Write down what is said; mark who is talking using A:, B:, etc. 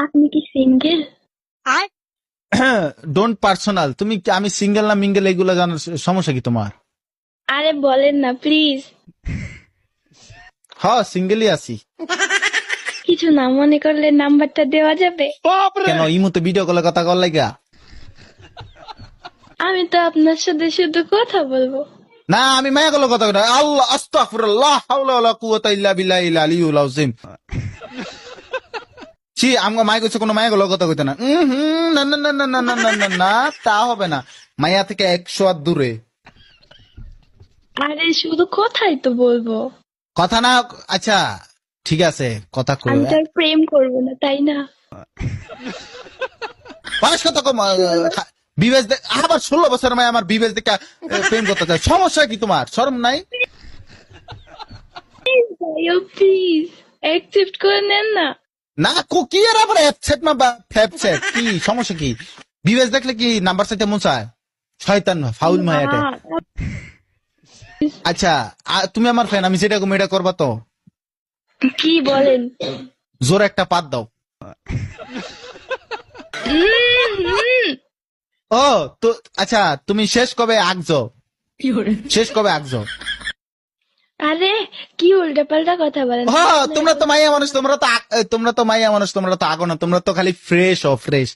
A: আপনি কি single?
B: Don't personal. তুমি আমি সিঙ্গেল না মিঙ্গেল এগুলো জানার সমস্যা কি তোমার?
A: আরে বলেন না প্লিজ।
B: হ্যাঁ সিঙ্গেলই আছি।
A: কিছু না মনে করলে নাম্বারটা দেওয়া যাবে?
B: কেন ইমুতে ভিডিও কলে কথা কর লাগা?
A: আমি তো আপনার সাথে শুধু কথা বলবো।
B: না আমি মায়া কলে কথা কই না। আল্লাহ আস্তাগফিরুল্লাহ হাওলা ওয়ালা কুওয়াতা ইল্লা বিল্লাহিল আলিয়্যুল আযীম। ছি আমগো মাই কইছে কোনো মায়া কলে কথা কইতে না। না না না না না না না না না তা হবে না। মায়া থেকে 100 হাত দূরে।
A: আরে শুধু কথাই তো বলবো।
B: কথা না আচ্ছা ঠিক আছে কথা কই।
A: আমি তো আর প্রেম করবো না, তাই না?
B: মানুষ কথা কম বিবেচ আবার 16 বছর মায় আমার বিবেচ দেখা প্রেম করতে চায়। সমস্যা কি তোমার? শরম নাই?
A: প্লিজ ভাইও প্লিজ অ্যাকসেপ্ট করে নেন না।
B: না কি এর আবার অ্যাপসেট না বা ফ্যাপসেট কি সমস্যা কি? বিবেচ দেখলে কি নাম্বার চাইতে মন চায়? শয়তান ফাউল মায়াটে।
A: না,
B: আচ্ছা তুমি আমার ফ্যান, আমি যেটা কম এটা করবা তো?
A: কি বলেন?
B: জোর একটা পাত দাও।
A: হুম।
B: ও তো আচ্ছা তুমি শেষ কবে আগছো? শেষ কবে আগছো?
A: আরে কি উল্টা পাল্টা কথা বলেন?
B: তোমরা তো মাইয়া মানুষ, তোমরা তো মাইয়া মানুষ, তোমরা তো আগো না, তোমরা তো খালি ফ্রেশ ও ফ্রেশ।